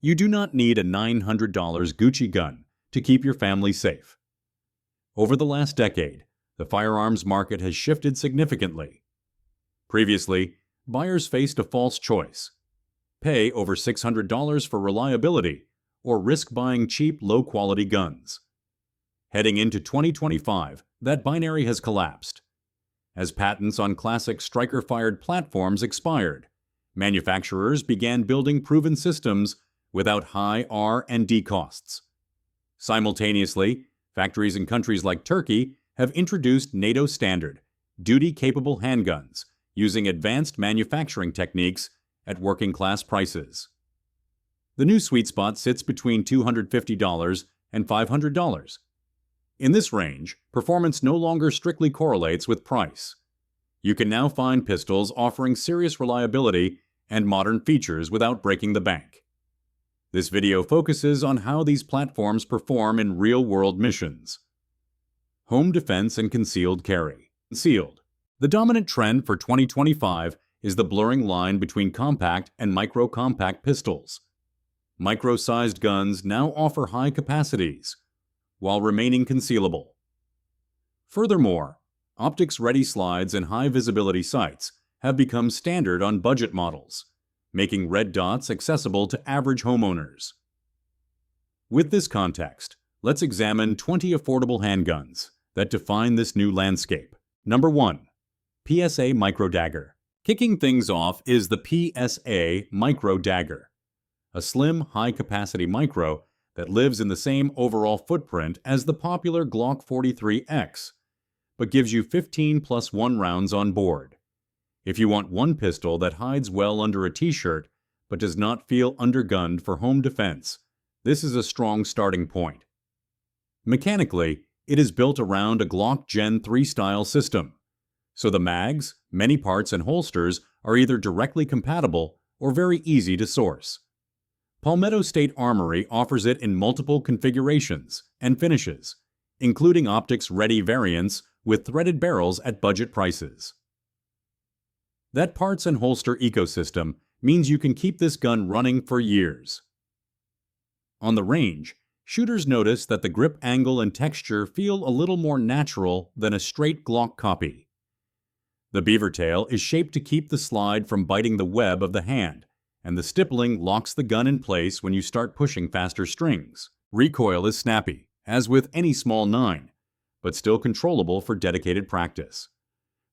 You do not need a $900 Gucci gun to keep your family safe. Over the last decade, the firearms market has shifted significantly. Previously, buyers faced a false choice: pay over $600 for reliability or risk buying cheap, low-quality guns. Heading into 2025, that binary has collapsed. As patents on classic striker-fired platforms expired, manufacturers began building proven systems without high R&D costs. Simultaneously, factories in countries like Turkey have introduced NATO standard, duty-capable handguns using advanced manufacturing techniques at working-class prices. The new sweet spot sits between $250 and $500. In this range, performance no longer strictly correlates with price. You can now find pistols offering serious reliability and modern features without breaking the bank. This video focuses on how these platforms perform in real-world missions. Home defense and concealed carry. Concealed. The dominant trend for 2025 is the blurring line between compact and micro-compact pistols. Micro-sized guns now offer high capacities, while remaining concealable. Furthermore, optics-ready slides and high-visibility sights have become standard on budget models, making red dots accessible to average homeowners. With this context, let's examine 20 affordable handguns that define this new landscape. Number 1. PSA Micro Dagger. Kicking things off is the PSA Micro Dagger, a slim, high-capacity micro that lives in the same overall footprint as the popular Glock 43X, but gives you 15 plus 1 rounds on board. If you want one pistol that hides well under a t-shirt but does not feel undergunned for home defense, this is a strong starting point. Mechanically, it is built around a Glock Gen 3 style system, so the mags, many parts, and holsters are either directly compatible or very easy to source. Palmetto State Armory offers it in multiple configurations and finishes, including optics-ready variants with threaded barrels at budget prices. That parts and holster ecosystem means you can keep this gun running for years. On the range, shooters notice that the grip angle and texture feel a little more natural than a straight Glock copy. The beaver tail is shaped to keep the slide from biting the web of the hand, and the stippling locks the gun in place when you start pushing faster strings. Recoil is snappy, as with any small 9, but still controllable for dedicated practice.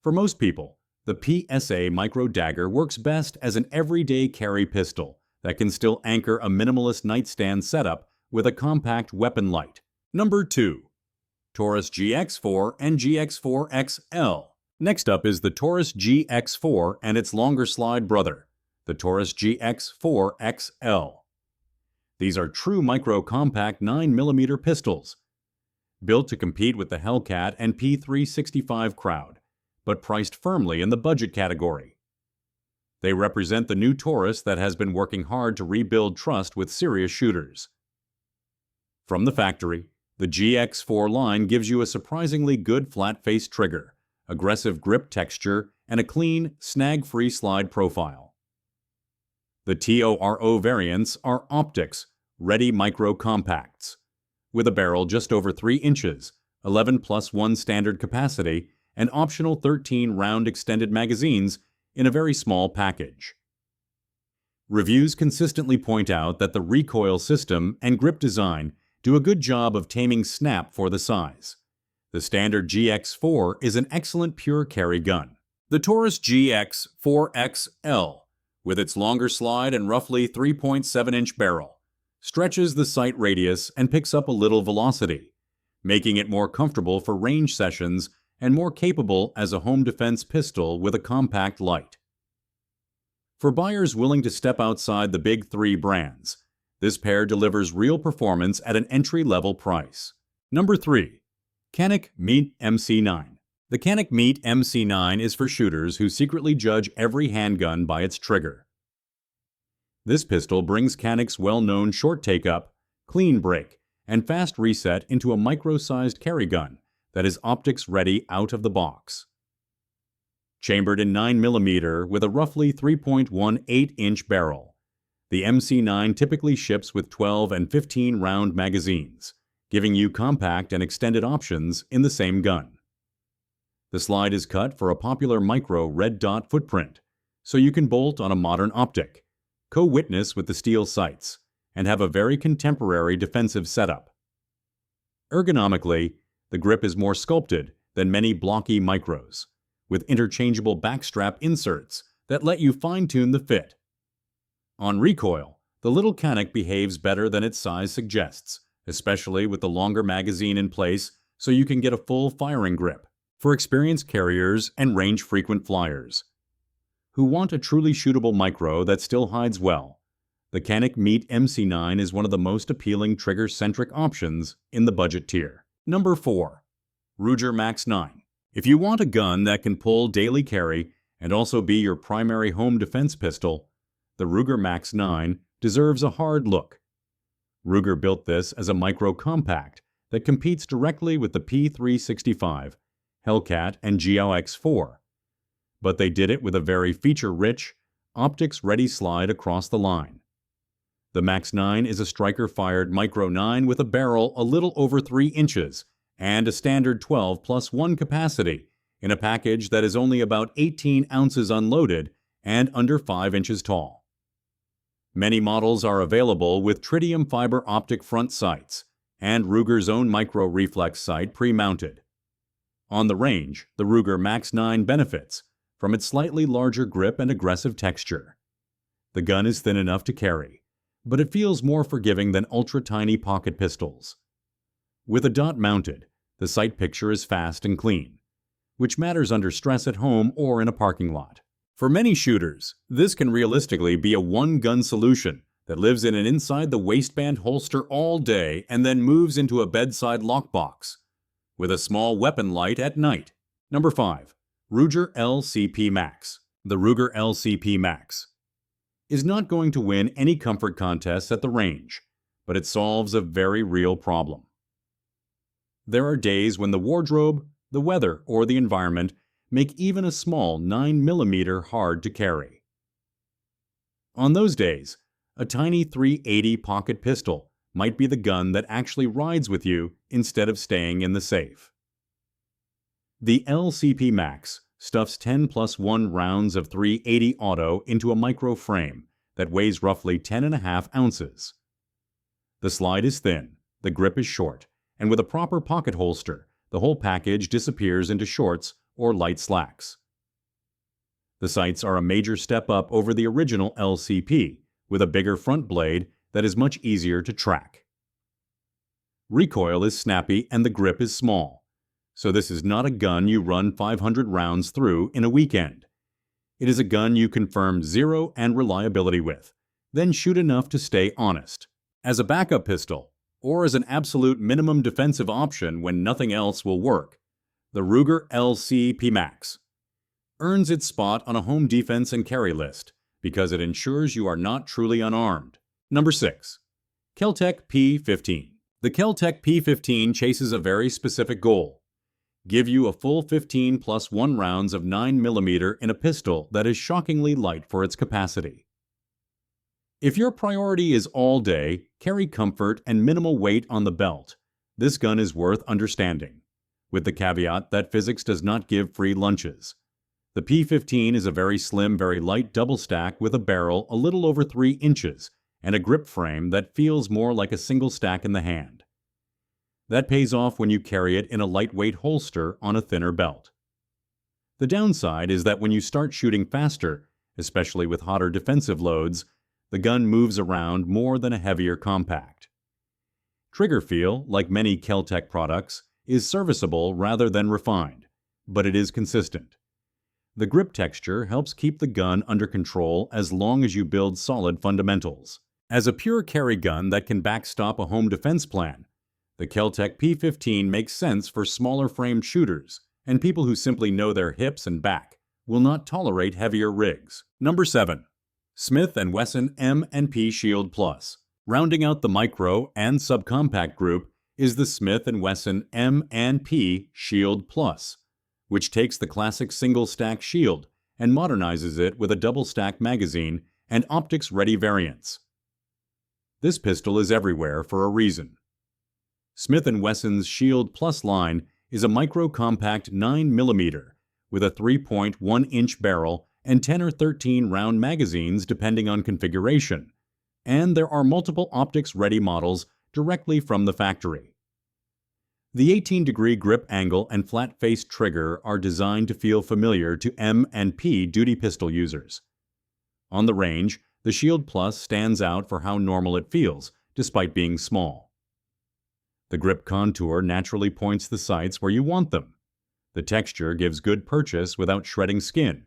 For most people, the PSA Micro Dagger works best as an everyday carry pistol that can still anchor a minimalist nightstand setup with a compact weapon light. Number 2. Taurus GX4 and GX4 XL. Next up is the Taurus GX4 and its longer slide brother, the Taurus GX4 XL. These are true micro-compact 9mm pistols, built to compete with the Hellcat and P365 crowd, but priced firmly in the budget category. They represent the new Taurus that has been working hard to rebuild trust with serious shooters. From the factory, the GX4 line gives you a surprisingly good flat-face trigger, aggressive grip texture, and a clean, snag-free slide profile. The TORO variants are optics-ready micro-compacts, with a barrel just over 3 inches, 11 plus 1 standard capacity, and optional 13-round extended magazines in a very small package. Reviews consistently point out that the recoil system and grip design do a good job of taming snap for the size. The standard GX4 is an excellent pure carry gun. The Taurus GX4 XL, with its longer slide and roughly 3.7-inch barrel, stretches the sight radius and picks up a little velocity, making it more comfortable for range sessions and more capable as a home defense pistol with a compact light. For buyers willing to step outside the big 3 brands, this pair delivers real performance at an entry-level price. Number 3. Canik Mete MC9. The Canik Mete MC9 is for shooters who secretly judge every handgun by its trigger. This pistol brings Canik's well-known short take-up, clean break, and fast reset into a micro-sized carry gun that is optics-ready out of the box. Chambered in 9mm with a roughly 3.18-inch barrel, The MC9 typically ships with 12 and 15 round magazines, giving you compact and extended options in the same gun. The slide is cut for a popular micro red dot footprint, so you can bolt on a modern optic, co-witness with the steel sights, and have a very contemporary defensive setup. Ergonomically, the grip is more sculpted than many blocky micros, with interchangeable backstrap inserts that let you fine-tune the fit. On recoil, the little Canik behaves better than its size suggests, especially with the longer magazine in place so you can get a full firing grip for experienced carriers and range-frequent flyers who want a truly shootable micro that still hides well. The Canik Mete MC9 is one of the most appealing trigger-centric options in the budget tier. Number 4. Ruger Max 9. If you want a gun that can pull daily carry and also be your primary home defense pistol, the Ruger Max 9 deserves a hard look. Ruger built this as a micro compact that competes directly with the P365, Hellcat, and GX4. But they did it with a very feature-rich, optics-ready slide across the line. The Max 9 is a striker-fired Micro 9 with a barrel a little over 3 inches and a standard 12+1 capacity in a package that is only about 18 ounces unloaded and under 5 inches tall. Many models are available with tritium fiber optic front sights and Ruger's own micro reflex sight pre-mounted. On the range, the Ruger Max 9 benefits from its slightly larger grip and aggressive texture. The gun is thin enough to carry, but it feels more forgiving than ultra-tiny pocket pistols. With a dot mounted, the sight picture is fast and clean, which matters under stress at home or in a parking lot. For many shooters, this can realistically be a one-gun solution that lives in an inside-the-waistband holster all day and then moves into a bedside lockbox, with a small weapon light at night. Number 5. Ruger LCP Max. The Ruger LCP Max is not going to win any comfort contests at the range, but it solves a very real problem. There are days when the wardrobe, the weather, or the environment make even a small 9mm hard to carry. On those days, a tiny .380 pocket pistol might be the gun that actually rides with you instead of staying in the safe. The LCP Max stuffs 10+1 rounds of .380 auto into a micro frame that weighs roughly 10.5 ounces. The slide is thin, the grip is short, and with a proper pocket holster, the whole package disappears into shorts or light slacks. The sights are a major step up over the original LCP, with a bigger front blade that is much easier to track. Recoil is snappy and the grip is small, so this is not a gun you run 500 rounds through in a weekend. It is a gun you confirm zero and reliability with, then shoot enough to stay honest. As a backup pistol, or as an absolute minimum defensive option when nothing else will work, the Ruger LCP Max earns its spot on a home defense and carry list because it ensures you are not truly unarmed. Number 6. Kel-Tec P15. The Kel-Tec P15 chases a very specific goal: give you a full 15+1 rounds of 9mm in a pistol that is shockingly light for its capacity. If your priority is all-day, carry comfort and minimal weight on the belt, this gun is worth understanding, with the caveat that physics does not give free lunches. The P15 is a very slim, very light double stack with a barrel a little over 3 inches and a grip frame that feels more like a single stack in the hand. That pays off when you carry it in a lightweight holster on a thinner belt. The downside is that when you start shooting faster, especially with hotter defensive loads, the gun moves around more than a heavier compact. Trigger feel, like many Kel-Tec products, is serviceable rather than refined, but it is consistent. The grip texture helps keep the gun under control as long as you build solid fundamentals. As a pure carry gun that can backstop a home defense plan, the Kel-Tec P15 makes sense for smaller framed shooters and people who simply know their hips and back will not tolerate heavier rigs. Number 7. Smith & Wesson M&P Shield Plus. Rounding out the micro and subcompact group is the Smith & Wesson M&P Shield Plus, which takes the classic single-stack shield and modernizes it with a double-stack magazine and optics-ready variants. This pistol is everywhere for a reason. Smith & Wesson's Shield Plus line is a micro-compact 9mm with a 3.1-inch barrel and 10 or 13 round magazines depending on configuration, and there are multiple optics-ready models directly from the factory. The 18-degree grip angle and flat-face trigger are designed to feel familiar to M&P duty pistol users. On the range, the Shield Plus stands out for how normal it feels, despite being small. The grip contour naturally points the sights where you want them. The texture gives good purchase without shredding skin,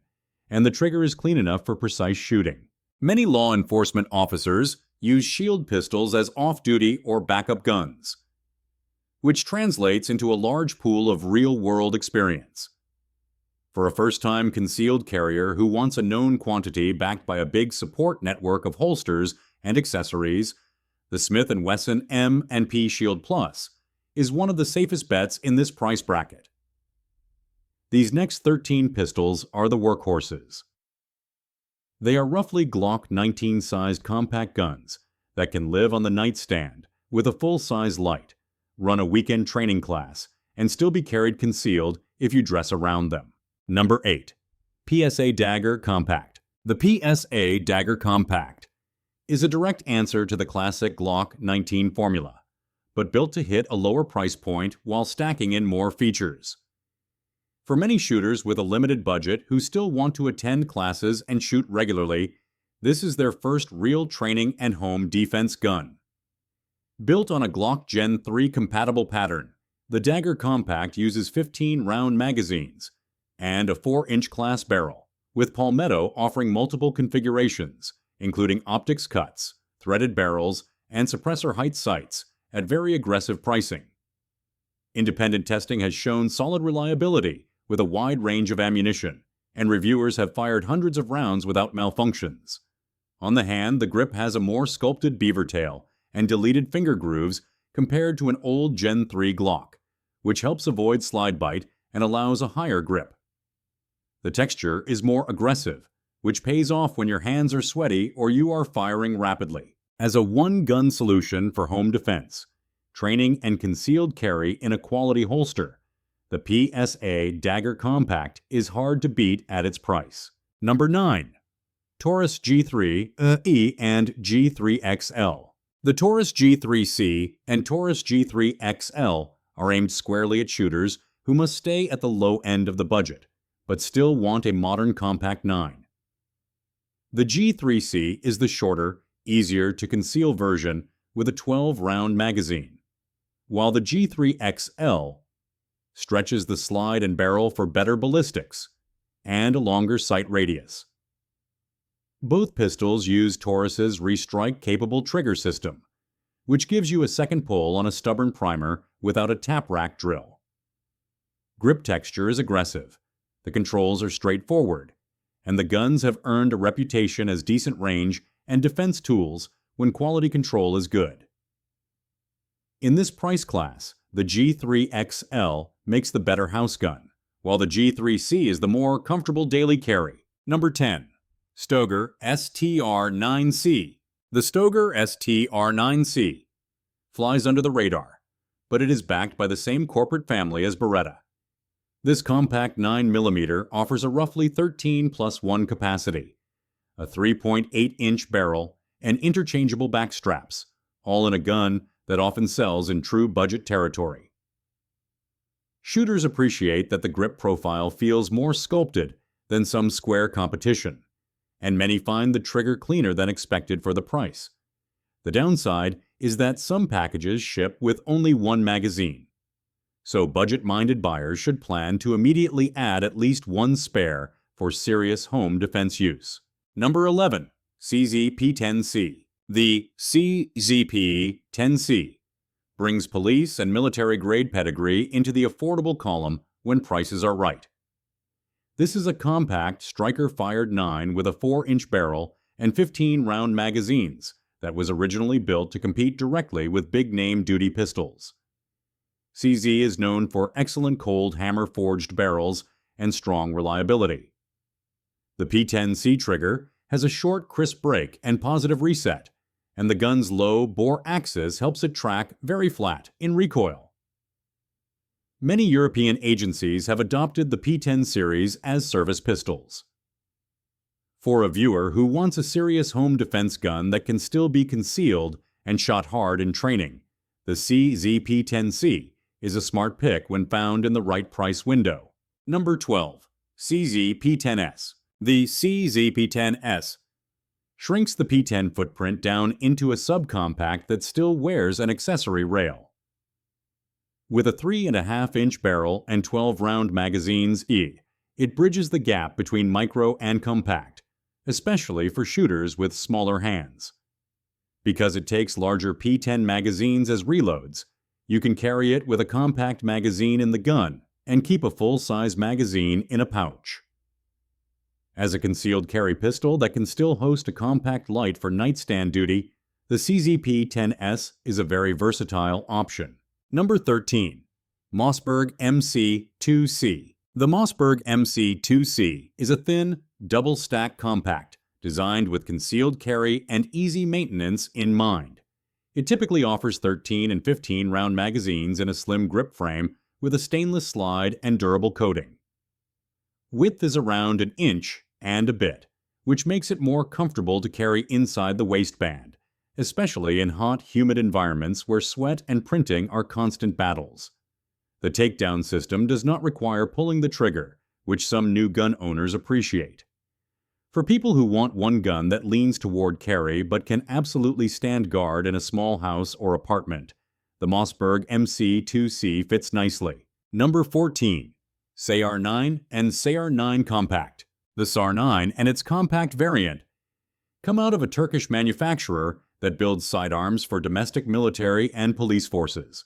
and the trigger is clean enough for precise shooting. Many law enforcement officers use Shield pistols as off-duty or backup guns, which translates into a large pool of real-world experience. For a first-time concealed carrier who wants a known quantity backed by a big support network of holsters and accessories, the Smith & Wesson M&P Shield Plus is one of the safest bets in this price bracket. These next 13 pistols are the workhorses. They are roughly Glock 19-sized compact guns that can live on the nightstand with a full-size light, run a weekend training class, and still be carried concealed if you dress around them. Number 8. PSA Dagger Compact. The PSA Dagger Compact is a direct answer to the classic Glock 19 formula, but built to hit a lower price point while stacking in more features. For many shooters with a limited budget who still want to attend classes and shoot regularly, this is their first real training and home defense gun. Built on a Glock Gen 3 compatible pattern, the Dagger Compact uses 15-round magazines and a 4-inch class barrel, with Palmetto offering multiple configurations, including optics cuts, threaded barrels, and suppressor height sights at very aggressive pricing. Independent testing has shown solid reliability with a wide range of ammunition, and reviewers have fired hundreds of rounds without malfunctions. On the hand, the grip has a more sculpted beaver tail and deleted finger grooves compared to an old Gen 3 Glock, which helps avoid slide bite and allows a higher grip. The texture is more aggressive, which pays off when your hands are sweaty or you are firing rapidly. As a one-gun solution for home defense, training and concealed carry in a quality holster, the PSA Dagger Compact is hard to beat at its price. Number 9. Taurus G3 E and G3 XL. The Taurus G3C and Taurus G3 XL are aimed squarely at shooters who must stay at the low end of the budget, but still want a modern compact 9. The G3C is the shorter, easier to conceal version with a 12-round magazine, while the G3 XL stretches the slide and barrel for better ballistics and a longer sight radius. Both pistols use Taurus's restrike-capable trigger system, which gives you a second pull on a stubborn primer without a tap rack drill. Grip texture is aggressive, the controls are straightforward, and the guns have earned a reputation as decent range and defense tools when quality control is good. In this price class, the G3 XL makes the better house gun, while the G3C is the more comfortable daily carry. Number 10. Stoeger STR-9C. The Stoeger STR-9C flies under the radar, but it is backed by the same corporate family as Beretta. This compact 9mm offers a roughly 13+1 capacity, a 3.8-inch barrel, and interchangeable back straps, all in a gun that often sells in true budget territory. Shooters appreciate that the grip profile feels more sculpted than some square competition, and many find the trigger cleaner than expected for the price. The downside is that some packages ship with only one magazine, so budget-minded buyers should plan to immediately add at least one spare for serious home defense use. Number 11. CZ P10C. The CZ P10C brings police and military-grade pedigree into the affordable column when prices are right. This is a compact striker-fired 9 with a 4-inch barrel and 15-round magazines that was originally built to compete directly with big-name duty pistols. CZ is known for excellent cold hammer-forged barrels and strong reliability. The P10C trigger has a short, crisp break and positive reset, and the gun's low bore axis helps it track very flat in recoil. Many European agencies have adopted the P10 series as service pistols. For a viewer who wants a serious home defense gun that can still be concealed and shot hard in training, the CZ-P10C is a smart pick when found in the right price window. Number 12. CZ-P10S. The CZ-P10S shrinks the P10 footprint down into a subcompact that still wears an accessory rail. With a 3.5-inch barrel and 12-round magazines, it bridges the gap between micro and compact, especially for shooters with smaller hands. Because it takes larger P10 magazines as reloads, you can carry it with a compact magazine in the gun and keep a full-size magazine in a pouch. As a concealed carry pistol that can still host a compact light for nightstand duty, the CZ-P10S is a very versatile option. Number 13. Mossberg MC2C. The Mossberg MC2C is a thin, double-stack compact designed with concealed carry and easy maintenance in mind. It typically offers 13 and 15-round magazines in a slim grip frame with a stainless slide and durable coating. Width is around an inch and a bit, which makes it more comfortable to carry inside the waistband, especially in hot, humid environments where sweat and printing are constant battles. The takedown system does not require pulling the trigger, which some new gun owners appreciate. For people who want one gun that leans toward carry but can absolutely stand guard in a small house or apartment, the Mossberg MC2C fits nicely. Number 14. STR-9 and STR-9 Compact. The STR-9 and its compact variant come out of a Turkish manufacturer that builds sidearms for domestic military and police forces.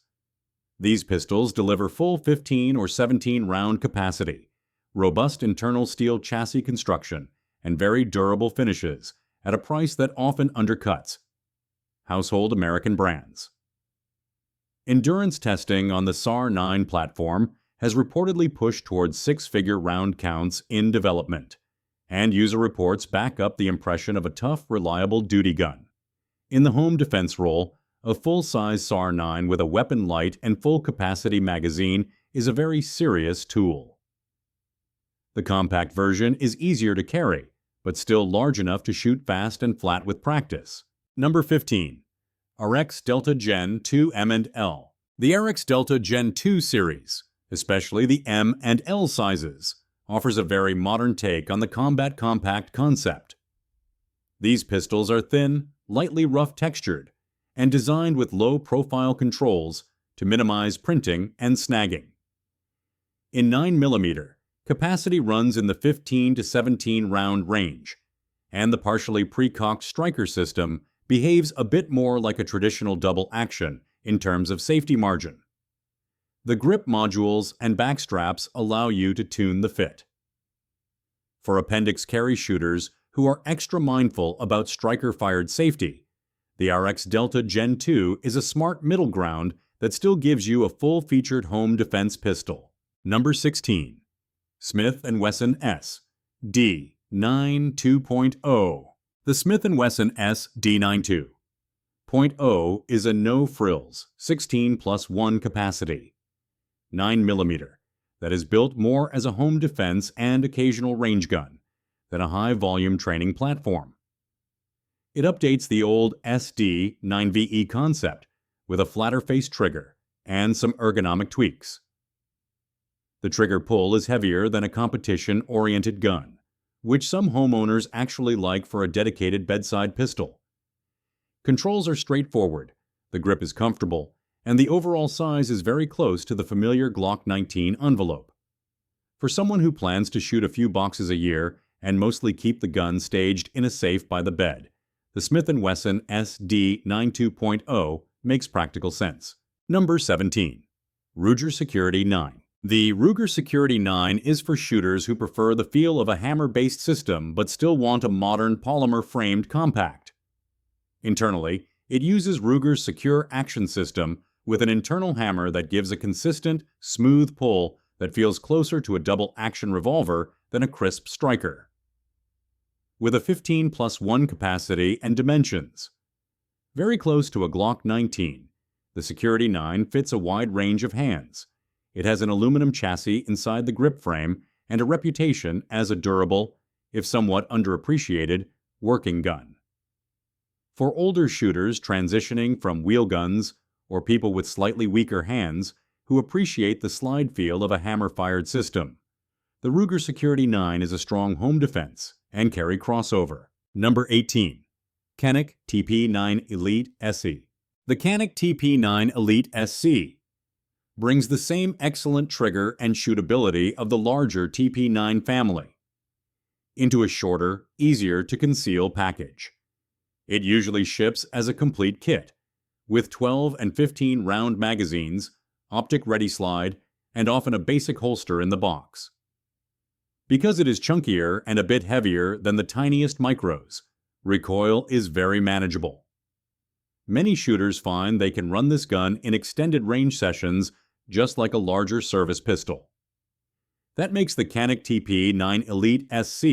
These pistols deliver full 15 or 17-round capacity, robust internal steel chassis construction, and very durable finishes at a price that often undercuts household American brands. Endurance testing on the STR-9 platform has reportedly pushed towards 6-figure round counts in development, and user reports back up the impression of a tough, reliable duty gun. In the home defense role, a full-size STR-9 with a weapon light and full-capacity magazine is a very serious tool. The compact version is easier to carry, but still large enough to shoot fast and flat with practice. Number 15. RX Delta Gen 2 M and L. The RX Delta Gen 2 series, especially the M and L sizes, offers a very modern take on the combat compact concept. These pistols are thin, lightly rough textured, and designed with low-profile controls to minimize printing and snagging. In 9mm, capacity runs in the 15 to 17-round range, and the partially pre-cocked striker system behaves a bit more like a traditional double action in terms of safety margin. The grip modules and back straps allow you to tune the fit. For appendix carry shooters who are extra mindful about striker-fired safety, the RX Delta Gen 2 is a smart middle ground that still gives you a full-featured home defense pistol. Number 16. Smith & Wesson S D9 2.0. The Smith & Wesson S D9 2.0 is a no-frills 16+1 capacity, 9mm, that is built more as a home defense and occasional range gun than a high-volume training platform. It updates the old SD9VE concept with a flatter-face trigger and some ergonomic tweaks. The trigger pull is heavier than a competition-oriented gun, which some homeowners actually like for a dedicated bedside pistol. Controls are straightforward, the grip is comfortable, and the overall size is very close to the familiar Glock 19 envelope. For someone who plans to shoot a few boxes a year and mostly keep the gun staged in a safe by the bed, the Smith & Wesson SD9 2.0 makes practical sense. Number 17. Ruger Security 9. The Ruger Security 9 is for shooters who prefer the feel of a hammer-based system but still want a modern polymer-framed compact. Internally, it uses Ruger's secure action system with an internal hammer that gives a consistent, smooth pull that feels closer to a double-action revolver than a crisp striker. with a 15+1 capacity and dimensions. Very close to a Glock 19, the Security 9 fits a wide range of hands. It has an aluminum chassis inside the grip frame and a reputation as a durable, if somewhat underappreciated, working gun. For older shooters transitioning from wheel guns or people with slightly weaker hands who appreciate the slide feel of a hammer-fired system, the Ruger Security 9 is a strong home defense and carry crossover. Number 18. Canik TP9 Elite SC. The Canik TP9 Elite SC brings the same excellent trigger and shootability of the larger TP9 family into a shorter, easier-to-conceal package. It usually ships as a complete kit, with 12 and 15 round magazines, optic ready slide, and often a basic holster in the box. Because it is chunkier and a bit heavier than the tiniest micros, recoil is very manageable. Many shooters find they can run this gun in extended range sessions just like a larger service pistol. That makes the Canik TP9 Elite SC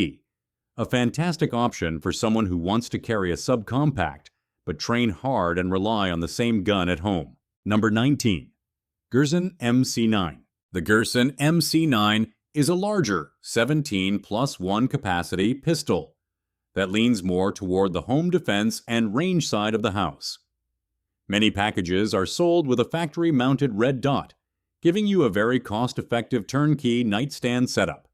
a fantastic option for someone who wants to carry a subcompact but train hard and rely on the same gun at home. Number 19. Girsan MC9. The Girsan MC9 is a larger 17+1 capacity pistol that leans more toward the home defense and range side of the house. Many packages are sold with a factory-mounted red dot, giving you a very cost-effective turnkey nightstand setup.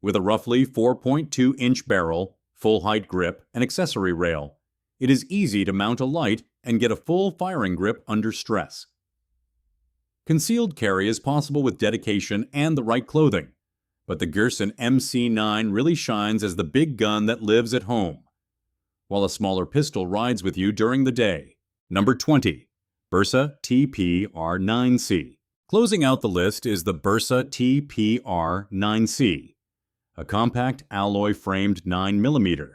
With a roughly 4.2-inch barrel, full-height grip, and accessory rail, it is easy to mount a light and get a full firing grip under stress. Concealed carry is possible with dedication and the right clothing, but the Girsan MC9 really shines as the big gun that lives at home, while a smaller pistol rides with you during the day. Number 20. Bersa TPR9C. Closing out the list is the Bersa TPR9C, a compact alloy-framed 9mm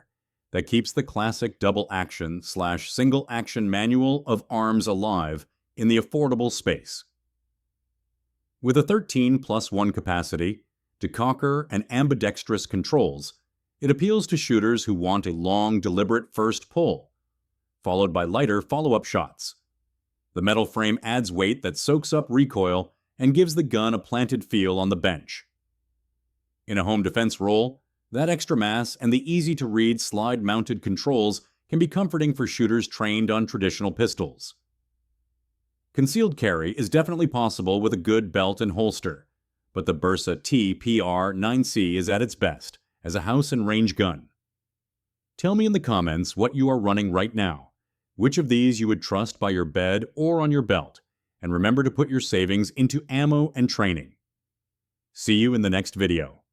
that keeps the classic double-action/single-action manual of arms alive in the affordable space. With a 13+1 capacity, decocker, and ambidextrous controls, it appeals to shooters who want a long, deliberate first pull, followed by lighter follow-up shots. The metal frame adds weight that soaks up recoil and gives the gun a planted feel on the bench. In a home defense role, that extra mass and the easy-to-read slide-mounted controls can be comforting for shooters trained on traditional pistols. Concealed carry is definitely possible with a good belt and holster, but the Bersa TPR9C is at its best as a house and range gun. Tell me in the comments what you are running right now, which of these you would trust by your bed or on your belt, and remember to put your savings into ammo and training. See you in the next video.